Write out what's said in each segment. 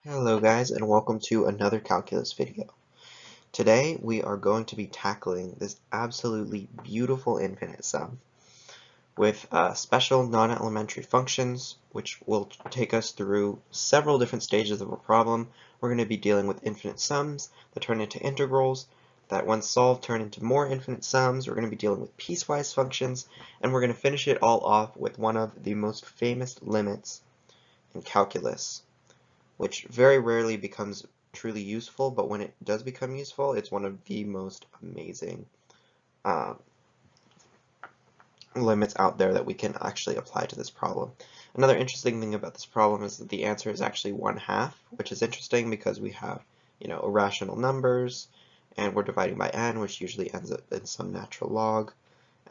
Hello guys, and welcome to another calculus video. Today we are going to be tackling this absolutely beautiful infinite sum with special non-elementary functions, which will take us through several different stages of a problem. We're going to be dealing with infinite sums that turn into integrals, that once solved turn into more infinite sums. We're going to be dealing with piecewise functions, and we're going to finish it all off with one of the most famous limits in calculus, which very rarely becomes truly useful, but when it does become useful, it's one of the most amazing uh, limits out there that we can actually apply to this problem. Another interesting thing about this problem is that the answer is actually 1/2, which is interesting because we have, irrational numbers, and we're dividing by n, which usually ends up in some natural log.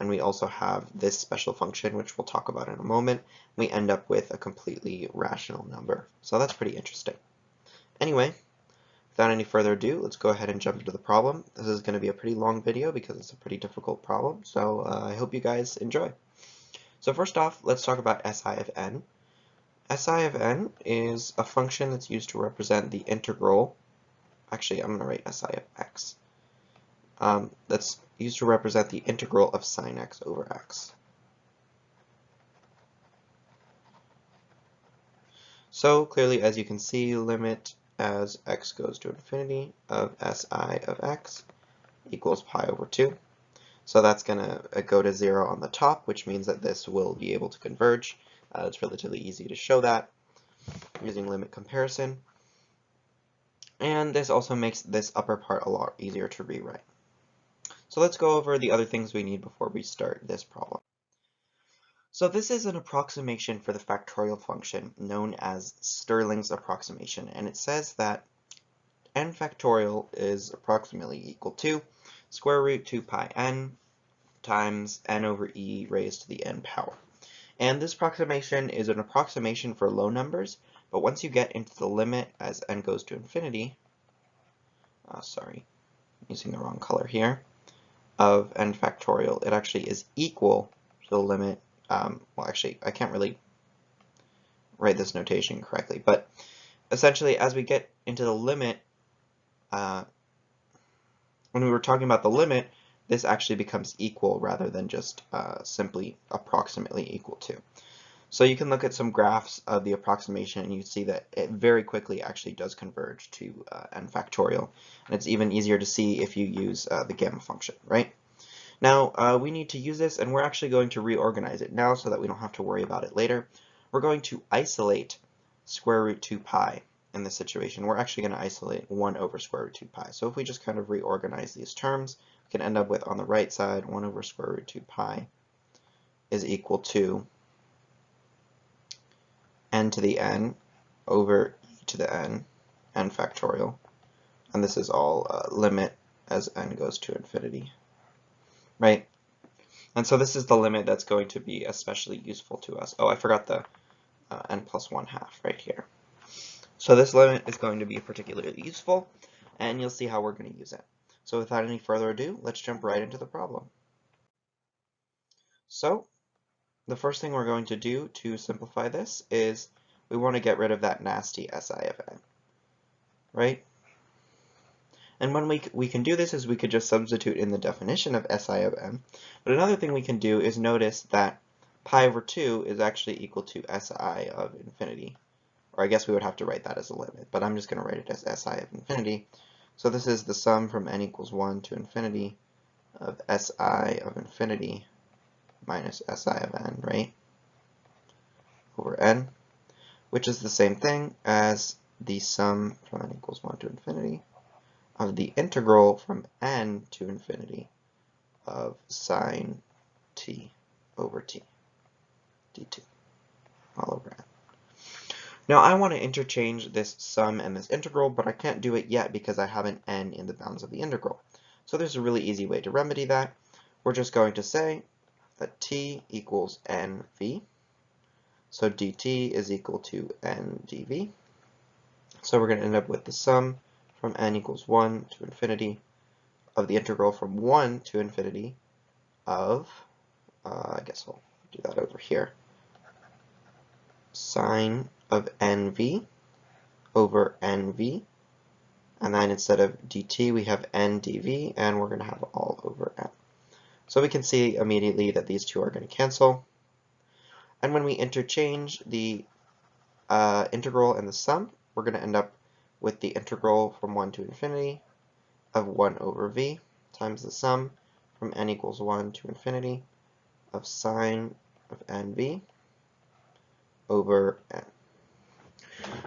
And we also have this special function, which we'll talk about in a moment. We end up with a completely rational number. So that's pretty interesting. Anyway, without any further ado, let's go ahead and jump into the problem. This is going to be a pretty long video because it's a pretty difficult problem, so I hope you guys enjoy. So first off, let's talk about SI of n. SI of n is a function that's used to represent the integral. Actually, I'm going to write SI of x. That's used to represent the integral of sine x over x. So clearly, as you can see, limit as x goes to infinity of SI of x equals pi over 2. So that's going to go to 0 on the top, which means that this will be able to converge. It's relatively easy to show that using limit comparison. And this also makes this upper part a lot easier to rewrite. So let's go over the other things we need before we start this problem. So this is an approximation for the factorial function known as Stirling's approximation, and it says that n factorial is approximately equal to square root 2 pi n times n over e raised to the n power. And this approximation is an approximation for low numbers, but once you get into the limit as n goes to infinity, sorry, I'm using the wrong color here, of n factorial, it actually is equal to the limit. Well, actually, I can't really write this notation correctly, but essentially, as we get into the limit, when we were talking about the limit, this actually becomes equal rather than just simply approximately equal to. So you can look at some graphs of the approximation and you see that it very quickly actually does converge to n factorial. And it's even easier to see if you use the gamma function, right? Now, we need to use this, and we're actually going to reorganize it now so that we don't have to worry about it later. We're going to isolate square root 2 pi in this situation. We're actually going to isolate 1 over square root 2 pi. So if we just kind of reorganize these terms, we can end up with, on the right side, 1 over square root 2 pi is equal to n to the n over e to the n factorial. And this is all limit as n goes to infinity. Right? And so this is the limit that's going to be especially useful to us. Oh, I forgot the n plus 1/2 right here. So this limit is going to be particularly useful, and you'll see how we're going to use it. So without any further ado, let's jump right into the problem. So the first thing we're going to do to simplify this is we want to get rid of that nasty SI of n, right? And when we can do this is we could just substitute in the definition of SI of n. But another thing we can do is notice that pi over 2 is actually equal to SI of infinity. Or I guess we would have to write that as a limit, but I'm just going to write it as SI of infinity. So this is the sum from n equals 1 to infinity of SI of infinity minus SI of n, right? Over n, which is the same thing as the sum from n equals 1 to infinity of the integral from n to infinity of sine t over t dt all over n. Now I want to interchange this sum and this integral, but I can't do it yet because I have an n in the bounds of the integral. So there's a really easy way to remedy that. We're just going to say that t equals nv. So dt is equal to n dv. So we're going to end up with the sum from n equals 1 to infinity of the integral from 1 to infinity of, I guess I'll do that over here, sine of nv over nv, and then instead of dt we have n dv, and we're going to have all over n. So we can see immediately that these two are going to cancel, and when we interchange the integral and the sum, we're going to end up with the integral from 1 to infinity of 1 over v times the sum from n equals 1 to infinity of sine of nv over n.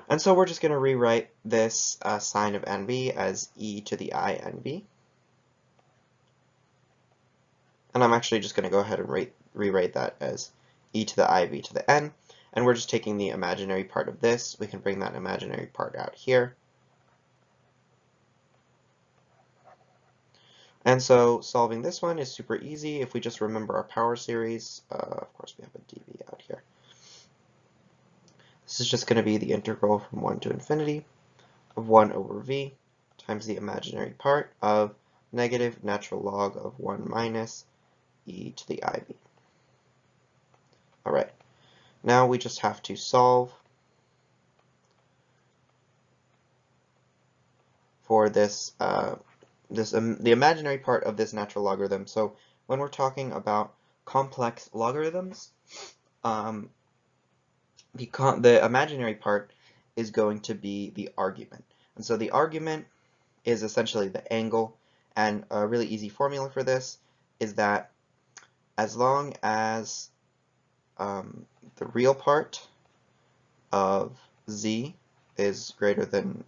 And so we're just going to rewrite this sine of nv as e to the I nv. And I'm actually just going to go ahead and rewrite that as e to the iv to the n. And we're just taking the imaginary part of this. We can bring that imaginary part out here. And so solving this one is super easy if we just remember our power series. Of course, we have a dv out here. This is just going to be the integral from 1 to infinity of 1 over v times the imaginary part of negative natural log of 1 minus e to the iv. All right, now we just have to solve for this the imaginary part of this natural logarithm. So when we're talking about complex logarithms, the imaginary part is going to be the argument. And so the argument is essentially the angle, and a really easy formula for this is that as long as the real part of z is greater than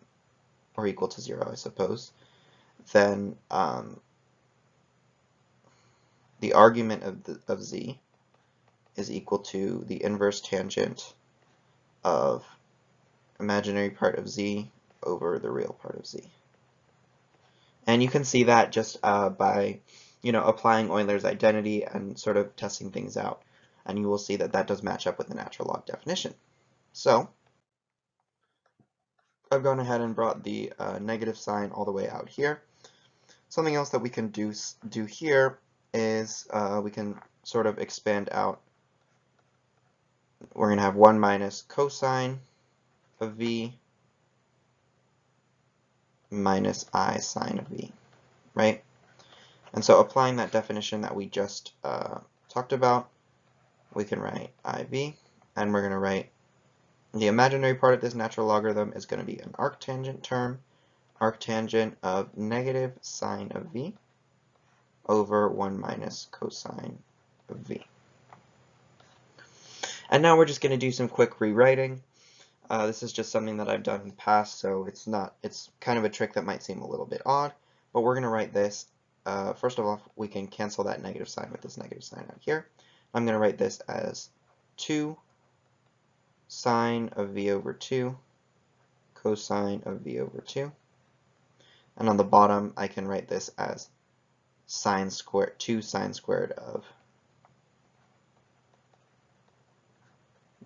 or equal to 0, I suppose, then the argument of z is equal to the inverse tangent of imaginary part of z over the real part of z. And you can see that just by applying Euler's identity and sort of testing things out. And you will see that that does match up with the natural log definition. So I've gone ahead and brought the negative sign all the way out here. Something else that we can do here is we can sort of expand out. We're going to have 1 minus cosine of v minus I sine of v, right? And so applying that definition that we just talked about, we can write iv, and we're going to write the imaginary part of this natural logarithm is going to be an arctangent term, arctangent of negative sine of v over 1 minus cosine of v. And now we're just going to do some quick rewriting. This is just something that I've done in the past, so it's kind of a trick that might seem a little bit odd, but we're going to write this. First of all, we can cancel that negative sign with this negative sign out here. I'm going to write this as 2 sine of v over 2 cosine of v over 2. And on the bottom, I can write this as 2 sine squared of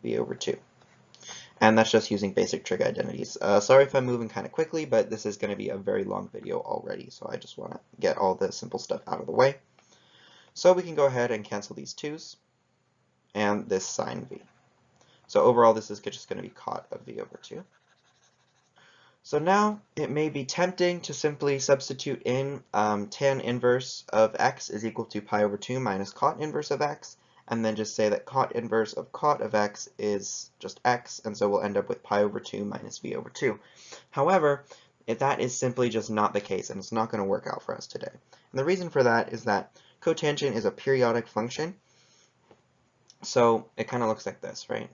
v over 2. And that's just using basic trig identities. Sorry if I'm moving kind of quickly, but this is going to be a very long video already, so I just want to get all the simple stuff out of the way. So we can go ahead and cancel these 2's and this sine v. So overall, this is just going to be cot of v over 2. So now it may be tempting to simply substitute in tan inverse of x is equal to pi over 2 minus cot inverse of x, and then just say that cot inverse of cot of x is just x, and so we'll end up with pi over 2 minus v over 2. However, that is simply just not the case, and it's not going to work out for us today. And the reason for that is that cotangent is a periodic function, so it kind of looks like this, right?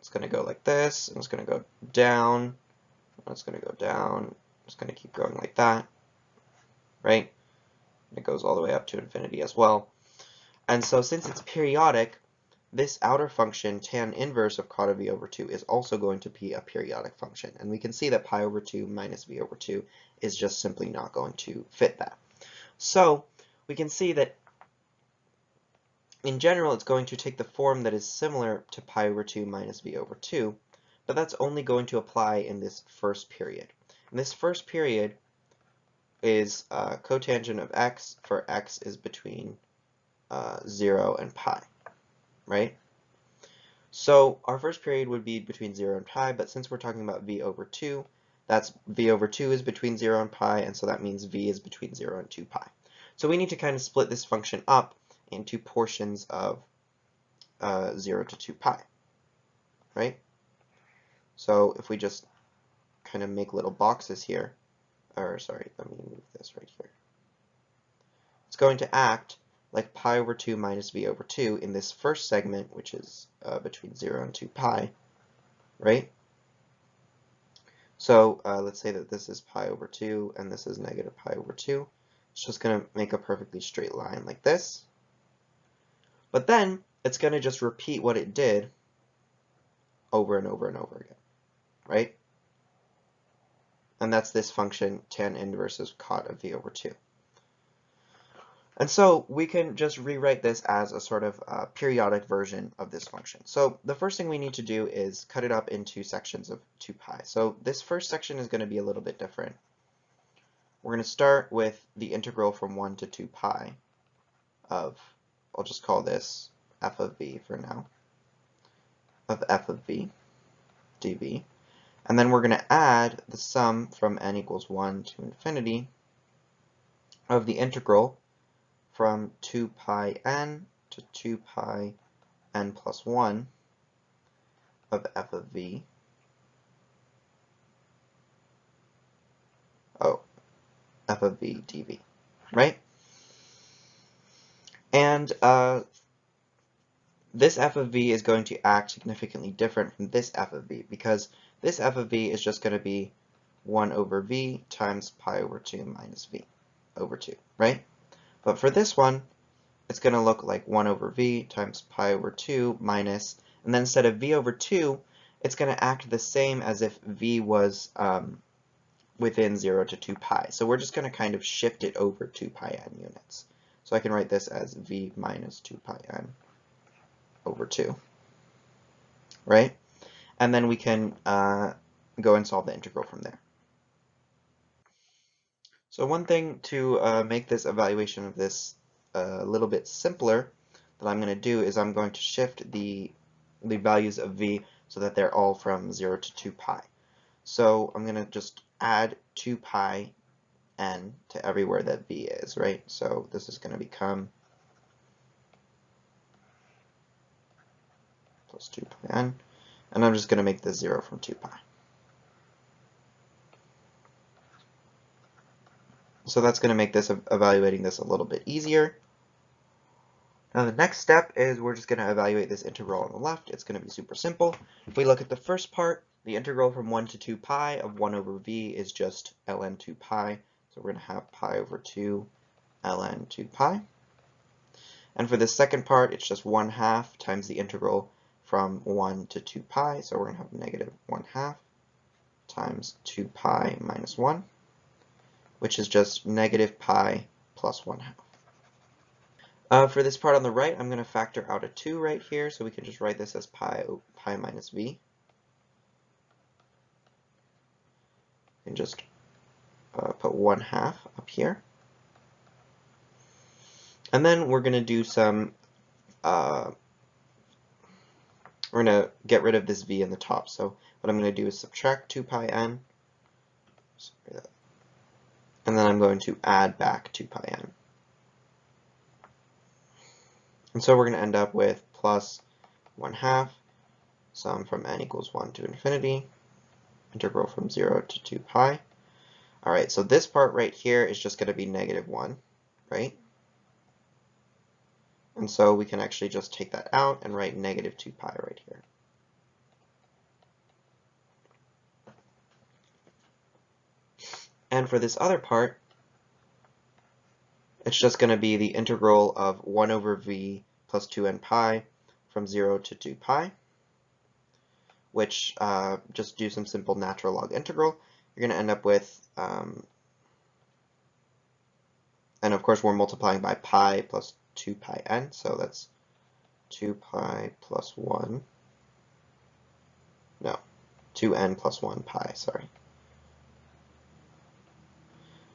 It's going to go like this, and it's going to go down, and it's going to go down, it's going to keep going like that, right? And it goes all the way up to infinity as well. And so since it's periodic, this outer function, tan inverse of cot of v over 2, is also going to be a periodic function. And we can see that pi over 2 minus v over 2 is just simply not going to fit that. So we can see that in general, it's going to take the form that is similar to pi over 2 minus v over 2, but that's only going to apply in this first period. And this first period is cotangent of x for x is between 0 and pi, right? So our first period would be between 0 and pi, but since we're talking about v over 2, that's v over 2 is between 0 and pi, and so that means v is between 0 and 2 pi. So we need to kind of split this function up into portions of 0 to 2 pi, right? So if we just kind of make little boxes here, or sorry, let me move this right here. It's going to act like pi over 2 minus v over 2 in this first segment, which is between 0 and 2 pi, right? So let's say that this is pi over 2 and this is negative pi over 2. It's just going to make a perfectly straight line like this. But then it's going to just repeat what it did over and over and over again, right? And that's this function tan inverse of cot of v over 2. And so we can just rewrite this as a sort of periodic version of this function. So the first thing we need to do is cut it up into sections of 2 pi. So this first section is going to be a little bit different. We're going to start with the integral from 1 to 2 pi of, I'll just call this f of v for now, of f of v dv. And then we're going to add the sum from n equals 1 to infinity of the integral from 2 pi n to 2 pi n plus 1 of f of v. F of v dv, right? And this f of v is going to act significantly different from this f of v, because this f of v is just going to be 1 over v times pi over 2 minus v over 2, right? But for this one, it's going to look like 1 over v times pi over 2 minus, and then instead of v over 2, it's going to act the same as if v was within 0 to 2 pi. So we're just going to kind of shift it over 2 pi n units. So I can write this as v minus 2 pi n over 2, right? And then we can go and solve the integral from there. So one thing to make this evaluation of this a little bit simpler that I'm going to do is I'm going to shift the values of v so that they're all from 0 to 2 pi. So I'm going to just add 2 pi n to everywhere that v is, right? So this is going to become plus 2 pi n, and I'm just going to make this 0 from 2 pi. So that's going to make this evaluating this a little bit easier. Now the next step is we're just going to evaluate this integral on the left. It's going to be super simple. If we look at the first part, the integral from 1 to 2 pi of 1 over v is just ln 2 pi. So we're going to have pi over 2 ln 2 pi. And for the second part, it's just 1/2 times the integral from 1 to 2 pi. So we're going to have negative 1/2 times 2 pi minus 1, which is just negative pi plus 1/2. For this part on the right, I'm going to factor out a 2 right here, so we can just write this as pi minus v. And just put 1/2 up here. And then we're going to do some, we're going to get rid of this v in the top. So what I'm going to do is subtract 2 pi n, and then I'm going to add back 2 pi n. And so we're going to end up with plus 1/2 sum from n equals 1 to infinity, integral from 0 to 2 pi. All right, so this part right here is just going to be negative 1, right? And so we can actually just take that out and write negative 2 pi right here. And for this other part, it's just going to be the integral of 1 over v plus 2n pi from 0 to 2 pi, which just do some simple natural log integral. You're going to end up with, and of course we're multiplying by pi plus 2 pi n, so that's 2 pi plus 1, no, 2n plus 1 pi, sorry,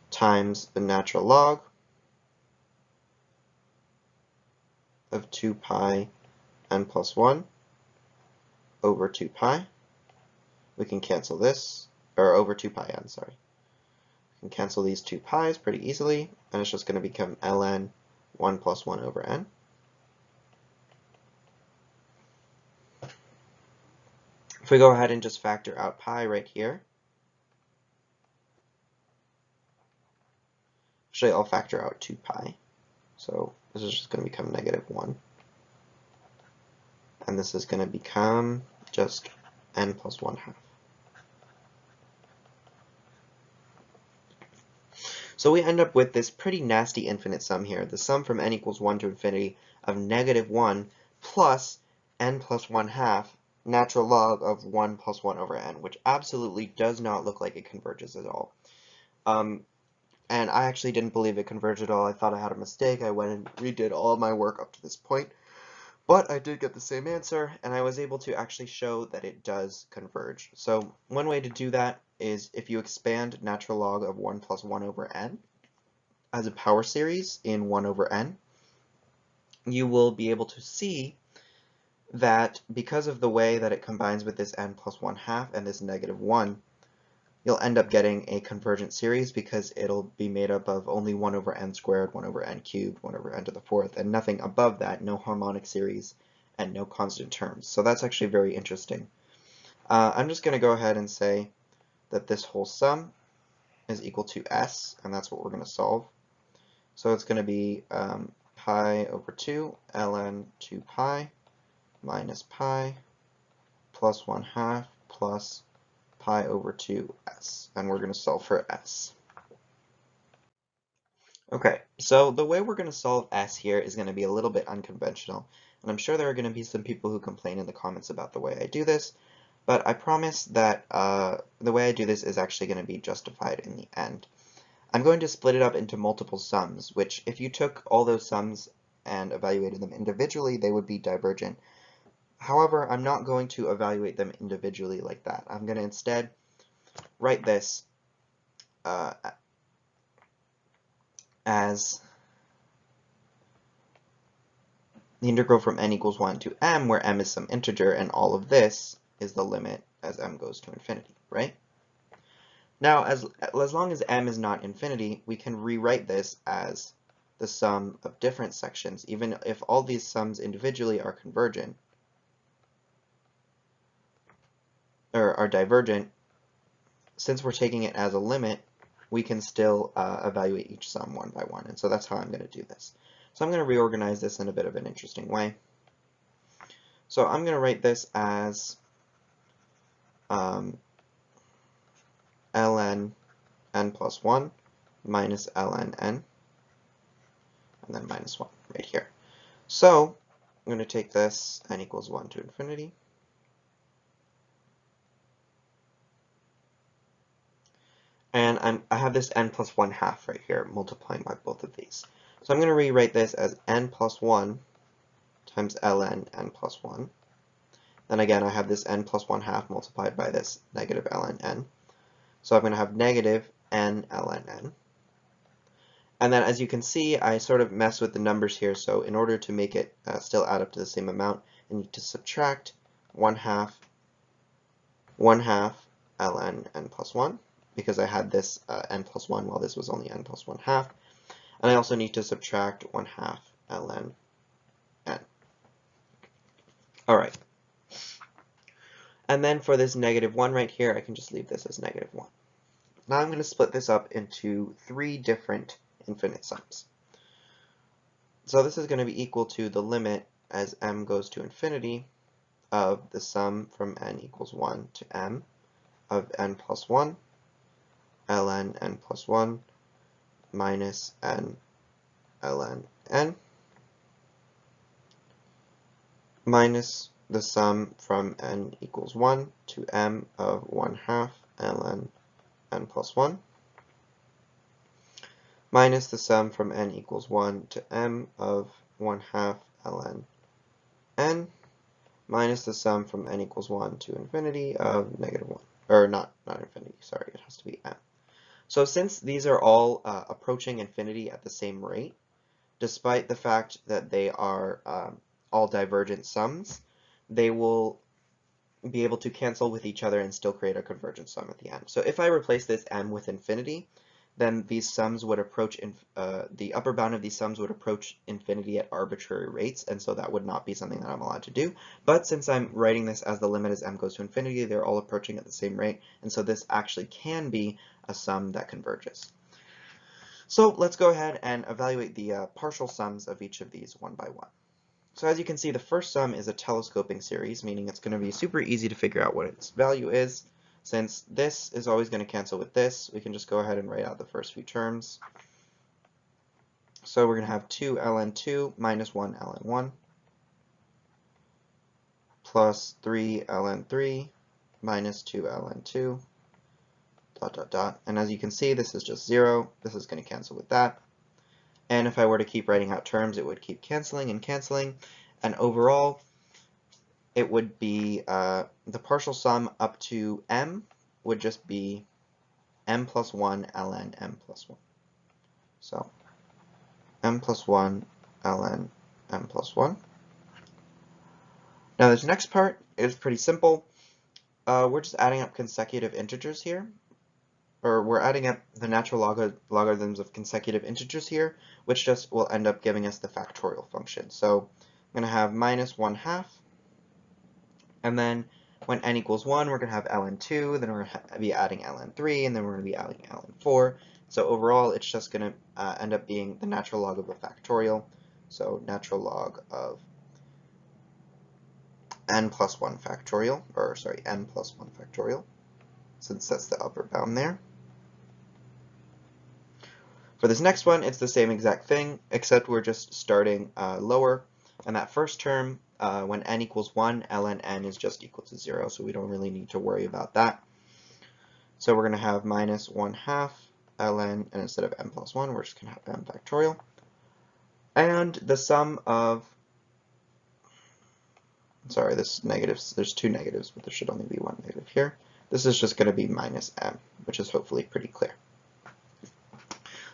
times the natural log of 2 pi n plus 1 over 2 pi. We can cancel this, or over 2 pi n, sorry. We can cancel these 2 pi's pretty easily, and it's just going to become ln 1 plus 1 over n. If we go ahead and just factor out pi right here, actually I'll factor out 2 pi. So this is just going to become -1. And this is going to become just n plus 1/2. So we end up with this pretty nasty infinite sum here. The sum from n equals 1 to infinity of -1 plus n plus 1/2 natural log of 1 plus 1 over n, which absolutely does not look like it converges at all. And I actually didn't believe it converged at all. I thought I had a mistake. I went and redid all of my work up to this point. But I did get the same answer, and I was able to actually show that it does converge. So one way to do that is if you expand natural log of 1 plus 1 over n as a power series in 1 over n, you will be able to see that because of the way that it combines with this n plus 1/2 and this -1, you'll end up getting a convergent series because it'll be made up of only 1 over n squared, 1 over n cubed, 1 over n to the 4th, and nothing above that, no harmonic series, and no constant terms. So that's actually very interesting. I'm just going to go ahead and say that this whole sum is equal to s, and that's what we're going to solve. So it's going to be pi over 2 ln 2 pi minus pi plus 1/2 plus pi over 2s, and we're going to solve for s. Okay, so the way we're going to solve s here is going to be a little bit unconventional, and I'm sure there are going to be some people who complain in the comments about the way I do this, but I promise that the way I do this is actually going to be justified in the end. I'm going to split it up into multiple sums, which if you took all those sums and evaluated them individually, they would be divergent. However, I'm not going to evaluate them individually like that. I'm going to instead write this as the integral from n equals 1 to m, where m is some integer, and all of this is the limit as m goes to infinity, right? Now, as long as m is not infinity, we can rewrite this as the sum of different sections, even if all these sums individually are convergent, or are divergent. Since we're taking it as a limit, we can still evaluate each sum one by one, and so that's how I'm going to do this. So I'm going to reorganize this in a bit of an interesting way. So I'm going to write this as ln n plus 1 minus ln n, and then minus 1 right here. So I'm going to take this n equals 1 to infinity. And I have this n plus 1/2 right here, multiplying by both of these. So I'm going to rewrite this as n plus 1 times ln n plus 1. Then again, I have this n plus 1/2 multiplied by this negative ln n. So I'm going to have negative n ln n. And then as you can see, I sort of mess with the numbers here. So in order to make it still add up to the same amount, I need to subtract 1/2 ln n plus 1. Because I had this n plus 1 while this was only n plus 1/2. And I also need to subtract 1/2 ln n. Alright. And then for this -1 right here, I can just leave this as -1. Now I'm going to split this up into 3 different infinite sums. So this is going to be equal to the limit as m goes to infinity of the sum from n equals 1 to m of n plus 1 ln n plus 1 minus n ln n minus the sum from n equals 1 to m of 1/2 ln n plus 1 minus the sum from n equals 1 to m of 1/2 ln n minus the sum from n equals 1 to infinity of -1. Or not infinity, sorry, it has to be m. So since these are all approaching infinity at the same rate, despite the fact that they are all divergent sums, they will be able to cancel with each other and still create a convergent sum at the end. So if I replace this m with infinity, then these sums would approach, the upper bound of these sums would approach infinity at arbitrary rates, and so that would not be something that I'm allowed to do. But since I'm writing this as the limit as m goes to infinity, they're all approaching at the same rate, and so this actually can be a sum that converges. So let's go ahead and evaluate the partial sums of each of these one by one. So as you can see, the first sum is a telescoping series, meaning it's going to be super easy to figure out what its value is. Since this is always going to cancel with this, we can just go ahead and write out the first few terms. So we're going to have 2 ln 2 minus 1 ln 1 plus 3 ln 3 minus 2 ln 2 dot dot dot. And as you can see, this is just 0. This is going to cancel with that. And if I were to keep writing out terms, it would keep canceling and canceling. And overall, it would be the partial sum up to m would just be m plus 1 ln m plus 1. So m plus 1 ln m plus 1. Now this next part is pretty simple. We're just adding up consecutive integers here. Or we're adding up the natural logarithms of consecutive integers here, which just will end up giving us the factorial function. So I'm going to have minus 1/2, and then when n equals 1, we're going to have ln 2, then we're going to be adding ln 3, and then we're going to be adding ln 4. So overall, it's just going to end up being the natural log of a factorial. So natural log of n plus 1 factorial, or sorry, n plus 1 factorial, since that's the upper bound there. For this next one, it's the same exact thing, except we're just starting lower. And that first term, when n equals 1, ln n is just equal to 0, so we don't really need to worry about that. So we're going to have minus 1/2 ln, and instead of m plus 1, we're just going to have m factorial. And the sum of, sorry, this negatives, there's two negatives, but there should only be one negative here. This is just going to be minus m, which is hopefully pretty clear.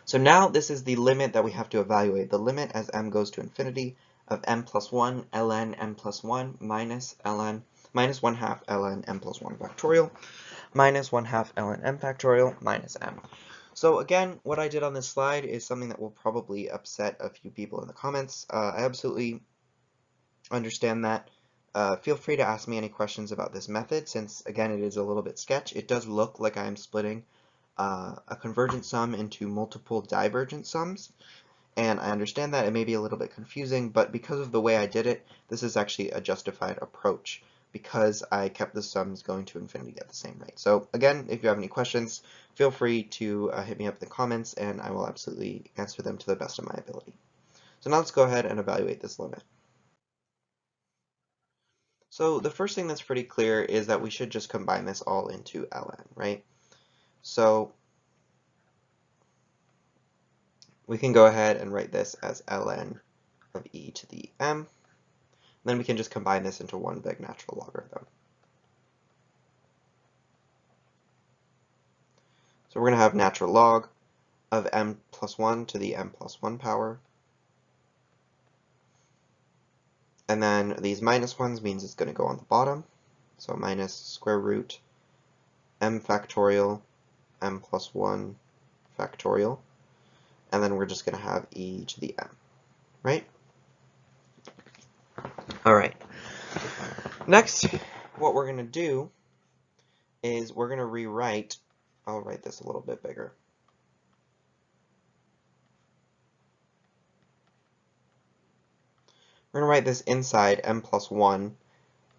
So now this is the limit that we have to evaluate, the limit as m goes to infinity of m plus 1 ln m plus 1 minus 1/2 ln m plus 1 factorial minus 1/2 ln m factorial minus m. So again, what I did on this slide is something that will probably upset a few people in the comments. I absolutely understand that. Feel free to ask me any questions about this method, since again it is a little bit sketch. It does look like I'm splitting a convergent sum into multiple divergent sums, and I understand that it may be a little bit confusing, but because of the way I did it, this is actually a justified approach because I kept the sums going to infinity at the same rate. So again, if you have any questions, feel free to hit me up in the comments, and I will absolutely answer them to the best of my ability. So now let's go ahead and evaluate this limit. So the first thing that's pretty clear is that we should just combine this all into ln, right? So we can go ahead and write this as ln of e to the m. Then we can just combine this into one big natural logarithm. So we're going to have natural log of m plus 1 to the m plus 1 power. And then these minus ones means it's going to go on the bottom. So minus square root m factorial m plus 1 factorial. And then we're just going to have e to the m, right? All right. Next, what we're going to do is we're going to rewrite, I'll write this a little bit bigger. We're going to write this inside m plus 1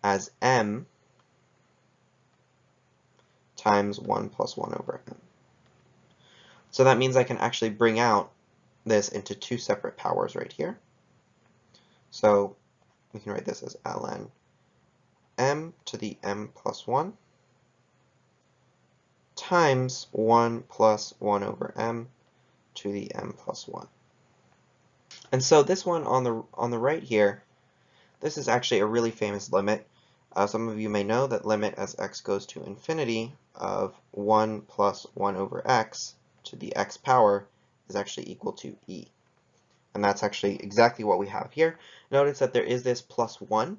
as m times 1 plus 1 over m. So that means I can actually bring out this into two separate powers right here. So we can write this as ln m to the m plus 1 times 1 plus 1 over m to the m plus 1. And so this one on the right here, this is actually a really famous limit. Some of you may know that limit as x goes to infinity of 1 plus 1 over x to the x power is actually equal to e. And that's actually exactly what we have here. Notice that there is this plus 1,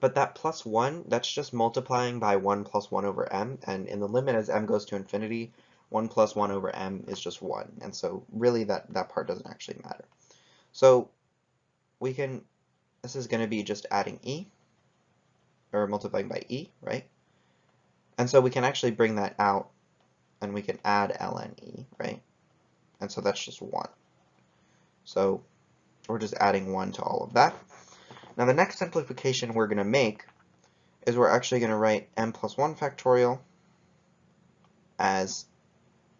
but that plus 1, that's just multiplying by 1 plus 1 over m, and in the limit as m goes to infinity, 1 plus 1 over m is just 1, and so really that part doesn't actually matter. So we can, this is going to be just adding e, or multiplying by e, right? And so we can actually bring that out, and we can add ln e, right? And so that's just 1. So we're just adding 1 to all of that. Now the next simplification we're going to make is we're actually going to write m plus 1 factorial as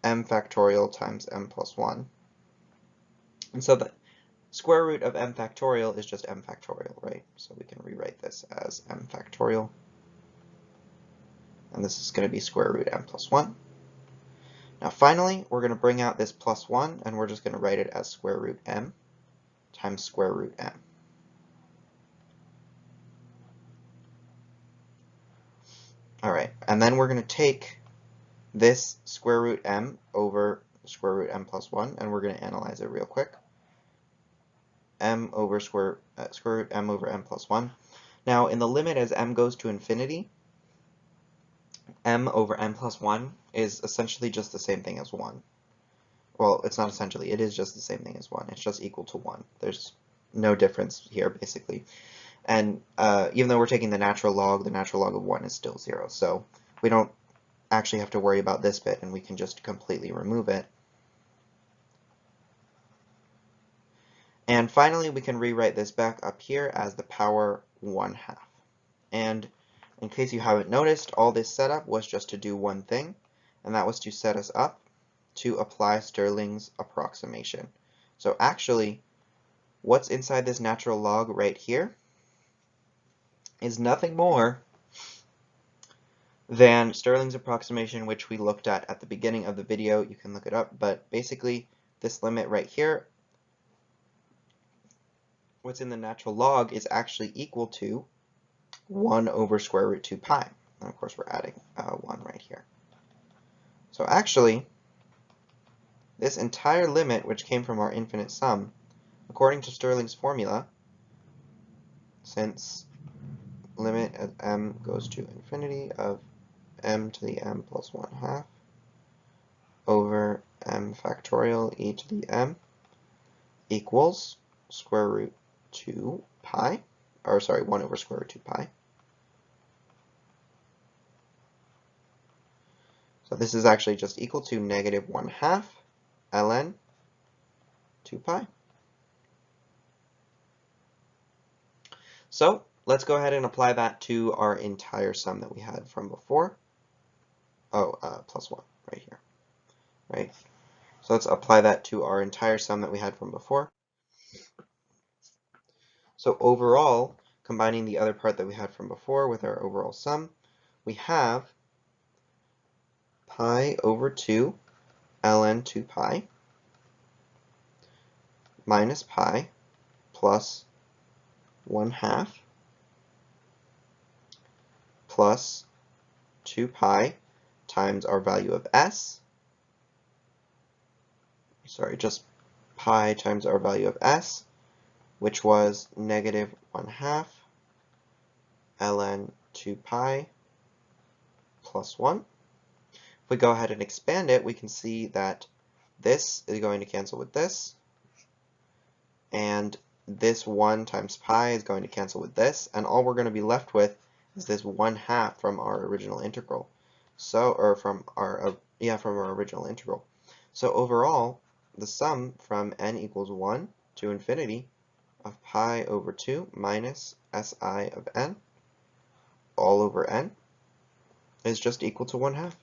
m factorial times m plus 1. And so the square root of m factorial is just m factorial, right? So we can rewrite this as m factorial. And this is going to be square root m plus 1. Now finally, we're going to bring out this plus 1, and we're just going to write it as square root m times square root m. Alright, and then we're going to take this square root m over square root m plus 1, and we're going to analyze it real quick. M over square root m over m plus 1. Now in the limit as m goes to infinity, m over m plus 1 is essentially just the same thing as 1. Well, it's not essentially, it is just the same thing as 1. It's just equal to 1. There's no difference here, basically. And even though we're taking the natural log of 1 is still 0. So we don't actually have to worry about this bit, and we can just completely remove it. And finally, we can rewrite this back up here as the power 1/2. And in case you haven't noticed, all this setup was just to do one thing, and that was to set us up to apply Stirling's approximation. So actually, what's inside this natural log right here is nothing more than Stirling's approximation, which we looked at the beginning of the video. You can look it up, but basically this limit right here, what's in the natural log, is actually equal to 1 over square root 2 pi. And of course we're adding 1 right here. So actually, this entire limit, which came from our infinite sum, according to Stirling's formula, since limit as m goes to infinity of m to the m plus 1/2 over m factorial e to the m equals square root 2 pi, or sorry, 1 over square root 2 pi. So this is actually just equal to negative 1/2 ln 2 pi. So let's go ahead and apply that to our entire sum that we had from before. Plus 1 right here, right? So let's apply that to our entire sum that we had from before. So overall, combining the other part that we had from before with our overall sum, we have pi over 2 ln 2 pi minus pi plus 1/2 plus 2 pi times our value of s, sorry, just pi times our value of s, which was negative 1/2 ln 2 pi plus 1. If we go ahead and expand it, we can see that this is going to cancel with this, and this 1 times pi is going to cancel with this, and all we're going to be left with is this 1/2 from our original integral. So, or from our original integral. So overall, the sum from n equals 1 to infinity of pi over 2 minus si of n all over n is just equal to 1/2.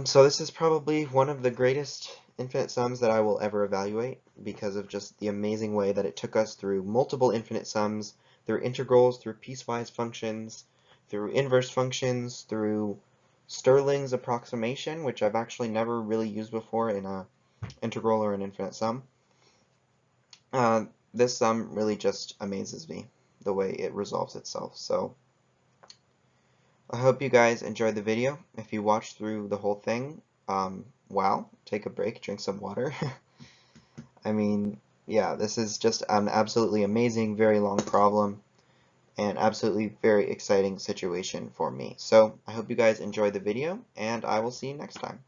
So this is probably one of the greatest infinite sums that I will ever evaluate, because of just the amazing way that it took us through multiple infinite sums, through integrals, through piecewise functions, through inverse functions, through Stirling's approximation, which I've actually never really used before in an integral or an infinite sum. This sum really just amazes me, the way it resolves itself. So I hope you guys enjoyed the video. If you watched through the whole thing, wow, take a break, drink some water. I mean, yeah, this is just an absolutely amazing, very long problem. and absolutely very exciting situation for me. So I hope you guys enjoyed the video, and I will see you next time.